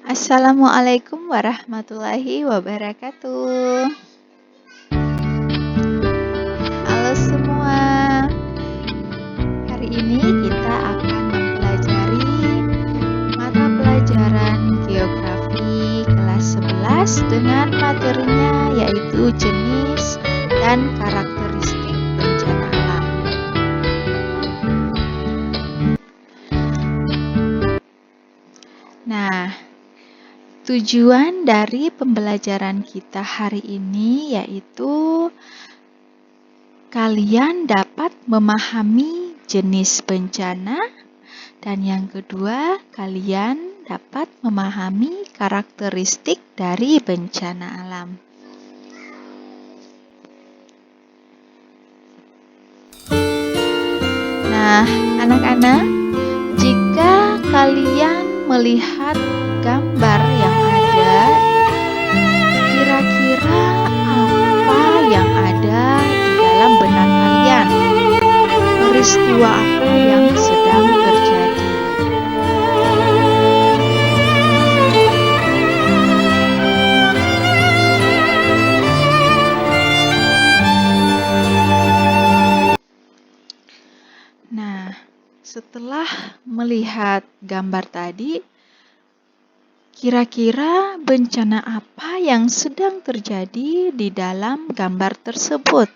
Assalamualaikum warahmatullahi wabarakatuh. Halo semua. Hari ini kita akan mempelajari mata pelajaran Geografi kelas 11 dengan materinya yaitu jenis dan karakteristik bencana alam. Nah, tujuan dari pembelajaran kita hari ini yaitu kalian dapat memahami jenis bencana, dan yang kedua, kalian dapat memahami karakteristik dari bencana alam. Nah, anak-anak, jika kalian melihat gambar yang ada, kira-kira apa yang ada di dalam benak kalian? Peristiwa apa yang sedang terjadi? Nah, setelah melihat gambar tadi, kira-kira bencana apa yang sedang terjadi di dalam gambar tersebut?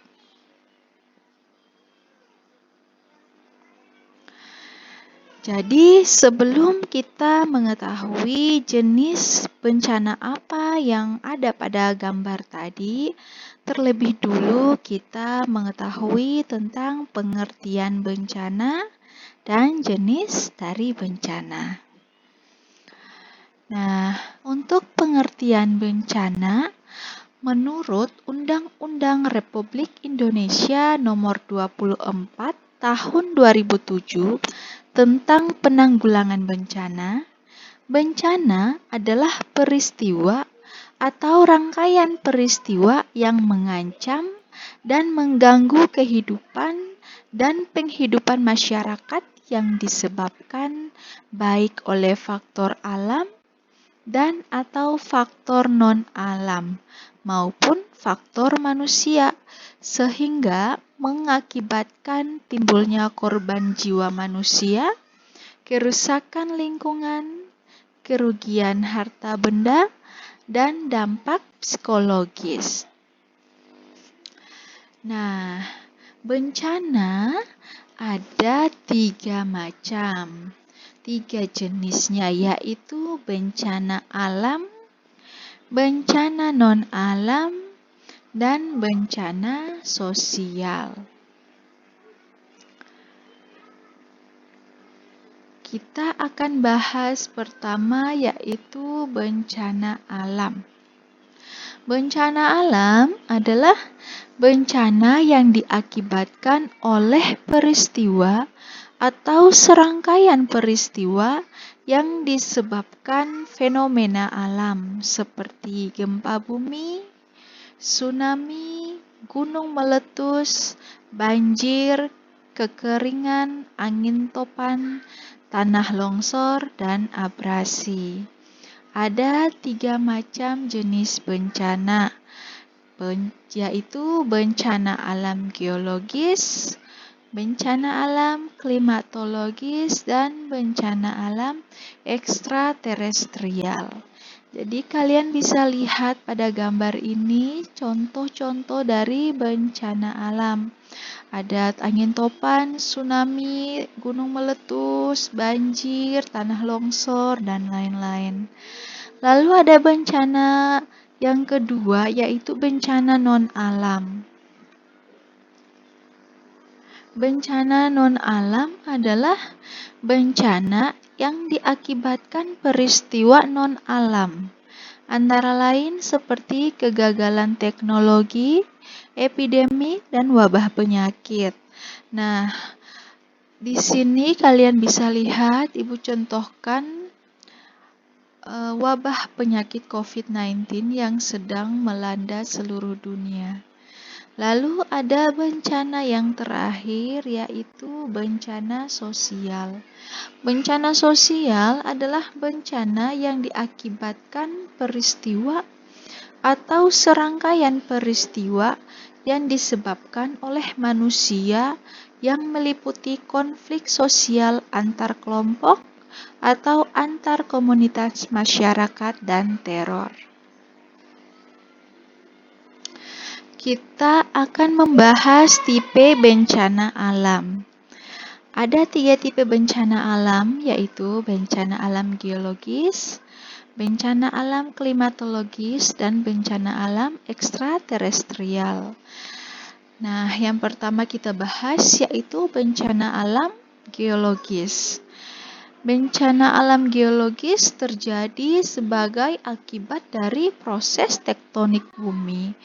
Jadi, sebelum kita mengetahui jenis bencana apa yang ada pada gambar tadi, terlebih dulu kita mengetahui tentang pengertian bencana dan jenis dari bencana. Nah, untuk pengertian bencana, menurut Undang-Undang Republik Indonesia Nomor 24 Tahun 2007 tentang penanggulangan bencana, bencana adalah peristiwa atau rangkaian peristiwa yang mengancam dan mengganggu kehidupan dan penghidupan masyarakat yang disebabkan baik oleh faktor alam dan atau faktor non-alam maupun faktor manusia, sehingga mengakibatkan timbulnya korban jiwa manusia, kerusakan lingkungan, kerugian harta benda, dan dampak psikologis. Nah, bencana ada 3 macam. 3 jenisnya yaitu bencana alam, bencana non-alam, dan bencana sosial. Kita akan bahas pertama yaitu bencana alam. Bencana alam adalah bencana yang diakibatkan oleh peristiwa atau serangkaian peristiwa yang disebabkan fenomena alam seperti gempa bumi, tsunami, gunung meletus, banjir, kekeringan, angin topan, tanah longsor, dan abrasi. Ada 3 macam jenis bencana, yaitu bencana alam geologis, bencana alam klimatologis, dan bencana alam ekstraterestrial. Jadi kalian bisa lihat pada gambar ini contoh-contoh dari bencana alam. Ada angin topan, tsunami, gunung meletus, banjir, tanah longsor, dan lain-lain. Lalu ada bencana yang kedua yaitu bencana non-alam. Bencana non-alam adalah bencana yang diakibatkan peristiwa non-alam, antara lain seperti kegagalan teknologi, epidemi, dan wabah penyakit. Nah, di sini kalian bisa lihat, Ibu contohkan wabah penyakit COVID-19 yang sedang melanda seluruh dunia. Lalu ada bencana yang terakhir, yaitu bencana sosial. Bencana sosial adalah bencana yang diakibatkan peristiwa atau serangkaian peristiwa yang disebabkan oleh manusia yang meliputi konflik sosial antar kelompok atau antar komunitas masyarakat dan teror. Kita akan membahas tipe bencana alam. Ada 3 tipe bencana alam, yaitu bencana alam geologis, bencana alam klimatologis, dan bencana alam ekstraterestrial. Nah, yang pertama kita bahas yaitu bencana alam geologis. Bencana alam geologis terjadi sebagai akibat dari proses tektonik bumi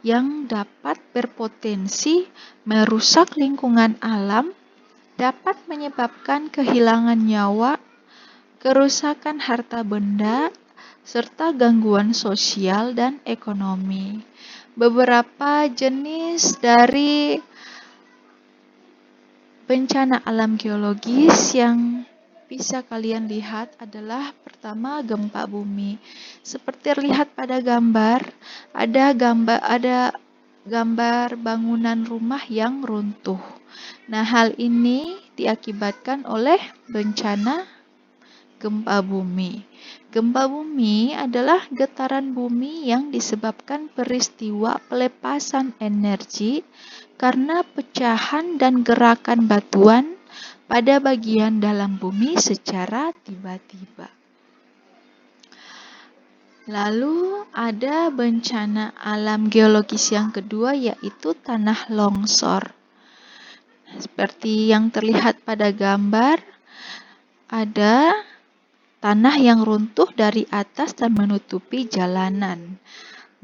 yang dapat berpotensi merusak lingkungan alam, dapat menyebabkan kehilangan nyawa, kerusakan harta benda, serta gangguan sosial dan ekonomi. Beberapa jenis dari bencana alam geologis yang bisa kalian lihat adalah pertama gempa bumi. Seperti terlihat pada gambar, ada gambar bangunan rumah yang runtuh. Nah, hal ini diakibatkan oleh bencana gempa bumi. Gempa bumi adalah getaran bumi yang disebabkan peristiwa pelepasan energi karena pecahan dan gerakan batuan pada bagian dalam bumi secara tiba-tiba. Lalu ada bencana alam geologis yang kedua, yaitu tanah longsor. Seperti yang terlihat pada gambar, ada tanah yang runtuh dari atas dan menutupi jalanan.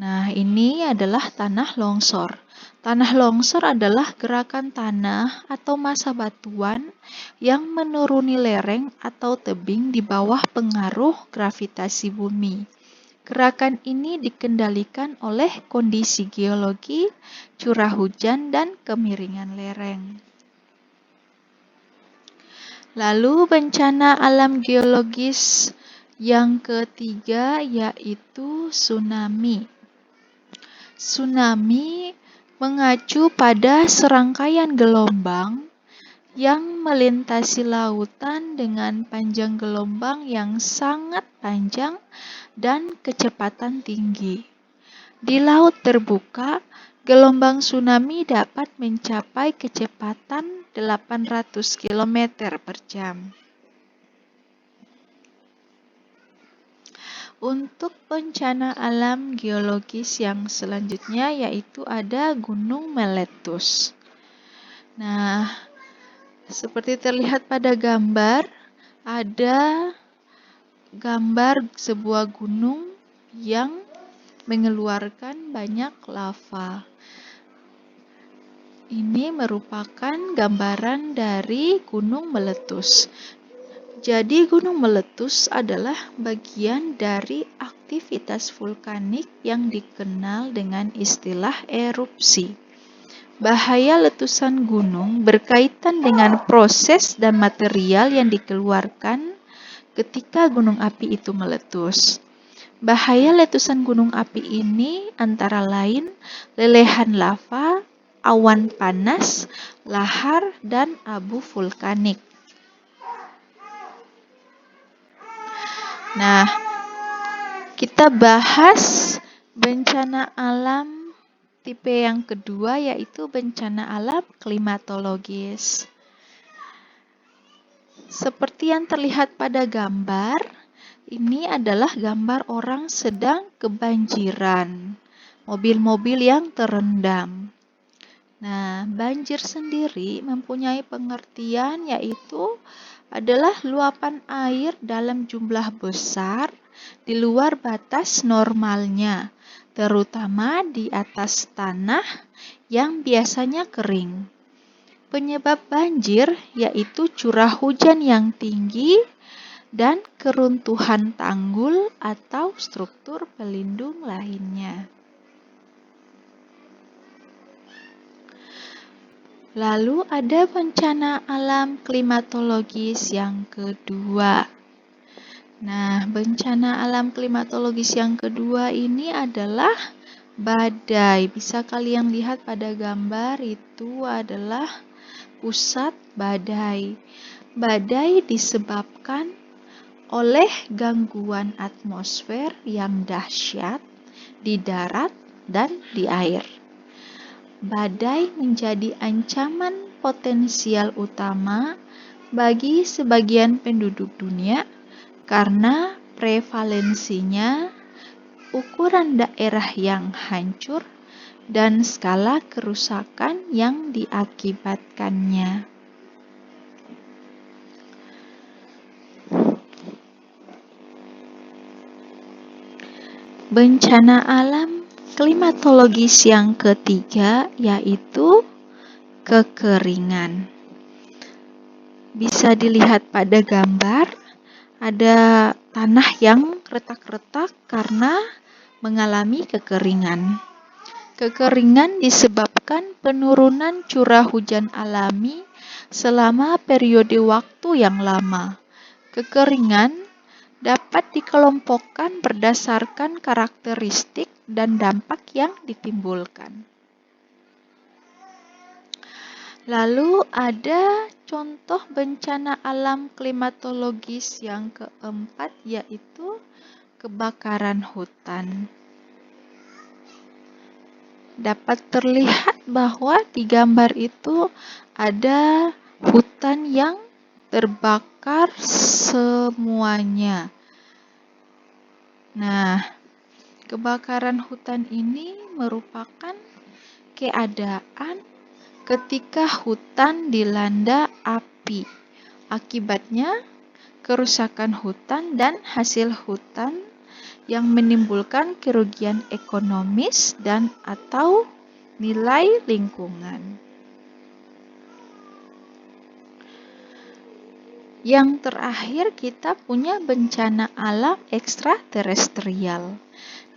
Nah, ini adalah tanah longsor. Tanah longsor adalah gerakan tanah atau massa batuan yang menuruni lereng atau tebing di bawah pengaruh gravitasi bumi. Gerakan ini dikendalikan oleh kondisi geologi, curah hujan, dan kemiringan lereng. Lalu bencana alam geologis yang ketiga yaitu tsunami. Tsunami mengacu pada serangkaian gelombang yang melintasi lautan dengan panjang gelombang yang sangat panjang dan kecepatan tinggi. Di laut terbuka, gelombang tsunami dapat mencapai kecepatan 800 km per jam. Untuk bencana alam geologis yang selanjutnya yaitu ada gunung meletus. Nah, seperti terlihat pada gambar, ada gambar sebuah gunung yang mengeluarkan banyak lava. Ini merupakan gambaran dari gunung meletus. Jadi gunung meletus adalah bagian dari aktivitas vulkanik yang dikenal dengan istilah erupsi. Bahaya letusan gunung berkaitan dengan proses dan material yang dikeluarkan ketika gunung api itu meletus. Bahaya letusan gunung api ini antara lain lelehan lava, awan panas, lahar, dan abu vulkanik. Nah, kita bahas bencana alam tipe yang kedua yaitu bencana alam klimatologis. Seperti yang terlihat pada gambar, ini adalah gambar orang sedang kebanjiran, mobil-mobil yang terendam. Nah, banjir sendiri mempunyai pengertian yaitu adalah luapan air dalam jumlah besar di luar batas normalnya, terutama di atas tanah yang biasanya kering. Penyebab banjir yaitu curah hujan yang tinggi dan keruntuhan tanggul atau struktur pelindung lainnya. Lalu ada bencana alam klimatologis yang kedua. Nah, bencana alam klimatologis yang kedua ini adalah badai. Bisa kalian lihat pada gambar itu adalah pusat badai. Badai disebabkan oleh gangguan atmosfer yang dahsyat di darat dan di air. Badai menjadi ancaman potensial utama bagi sebagian penduduk dunia karena prevalensinya, ukuran daerah yang hancur, dan skala kerusakan yang diakibatkannya. Bencana alam klimatologis yang ketiga yaitu kekeringan. Bisa dilihat pada gambar, ada tanah yang retak-retak karena mengalami kekeringan. Kekeringan disebabkan penurunan curah hujan alami selama periode waktu yang lama. Kekeringan dapat dikelompokkan berdasarkan karakteristik dan dampak yang ditimbulkan. Lalu ada contoh bencana alam klimatologis yang keempat yaitu kebakaran hutan. Dapat terlihat bahwa di gambar itu ada hutan yang terbakar semuanya. Nah, kebakaran hutan ini merupakan keadaan ketika hutan dilanda api. Akibatnya, kerusakan hutan dan hasil hutan yang menimbulkan kerugian ekonomis dan atau nilai lingkungan. Yang terakhir kita punya bencana alam ekstraterestrial.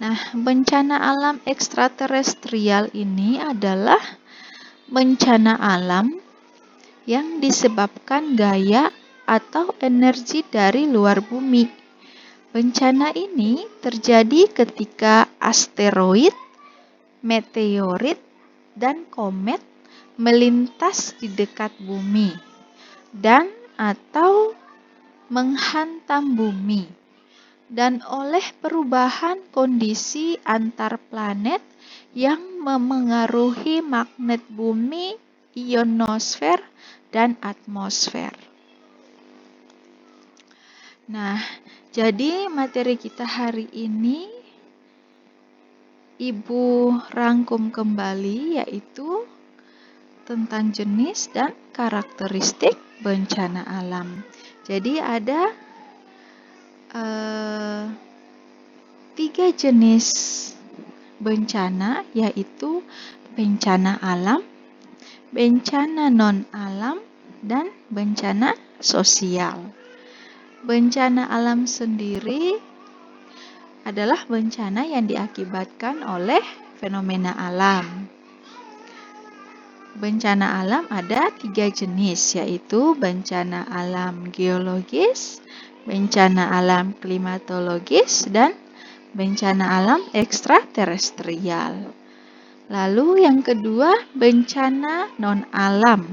Nah, bencana alam ekstraterestrial ini adalah bencana alam yang disebabkan gaya atau energi dari luar bumi. Bencana ini terjadi ketika asteroid, meteorit, dan komet melintas di dekat bumi dan atau menghantam bumi, dan oleh perubahan kondisi antar planet yang memengaruhi magnet bumi, ionosfer, dan atmosfer. Nah, jadi materi kita hari ini Ibu rangkum kembali yaitu tentang jenis dan karakteristik bencana alam. Jadi ada 3 jenis bencana yaitu bencana alam, bencana non-alam, dan bencana sosial. Bencana alam sendiri adalah bencana yang diakibatkan oleh fenomena alam. Bencana alam ada 3 jenis yaitu bencana alam geologis, bencana alam klimatologis, dan bencana alam ekstraterestrial. Lalu yang kedua, bencana non-alam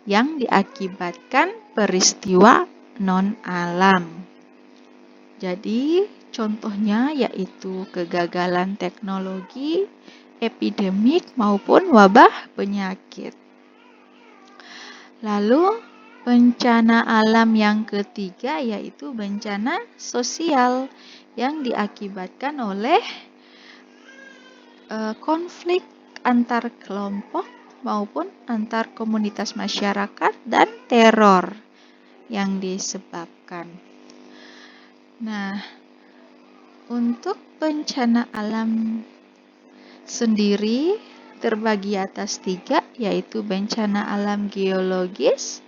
yang diakibatkan peristiwa non-alam. Jadi, contohnya yaitu kegagalan teknologi, epidemik, maupun wabah penyakit. Lalu, bencana alam yang ketiga yaitu bencana sosial yang diakibatkan oleh konflik antar kelompok maupun antar komunitas masyarakat dan teror yang disebabkan. Nah, untuk bencana alam sendiri terbagi atas 3 yaitu bencana alam geologis,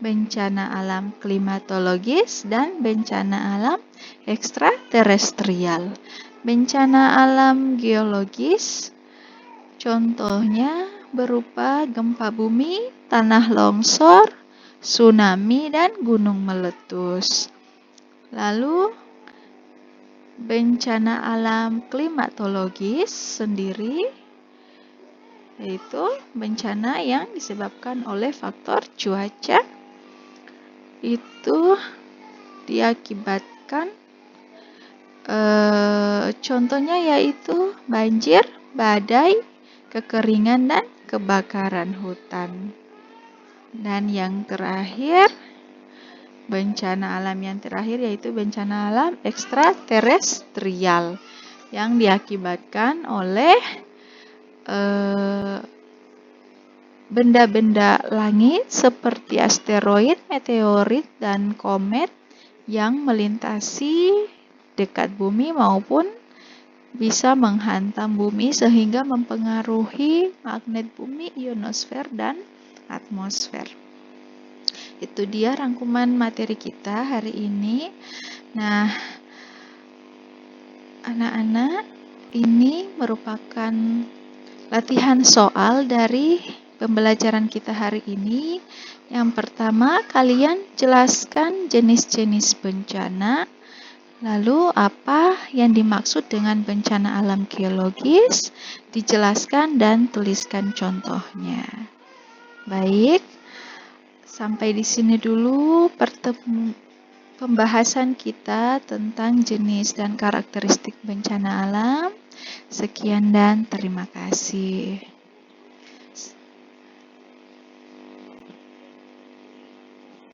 bencana alam klimatologis, dan bencana alam ekstraterestrial. Bencana alam geologis contohnya berupa gempa bumi, tanah longsor, tsunami, dan gunung meletus. Lalu, bencana alam klimatologis sendiri yaitu bencana yang disebabkan oleh faktor cuaca. Itu diakibatkan contohnya yaitu banjir, badai, kekeringan, dan kebakaran hutan. Dan yang terakhir, bencana alam yang terakhir yaitu bencana alam ekstraterestrial yang diakibatkan oleh benda-benda langit seperti asteroid, meteorit, dan komet yang melintasi dekat bumi maupun bisa menghantam bumi sehingga mempengaruhi magnet bumi, ionosfer, dan atmosfer. Itu dia rangkuman materi kita hari ini. Nah, anak-anak, ini merupakan latihan soal dari pembelajaran kita hari ini. Yang pertama, kalian jelaskan jenis-jenis bencana. Lalu, apa yang dimaksud dengan bencana alam geologis? Dijelaskan dan tuliskan contohnya. Baik, sampai di sini dulu pembahasan kita tentang jenis dan karakteristik bencana alam. Sekian dan terima kasih.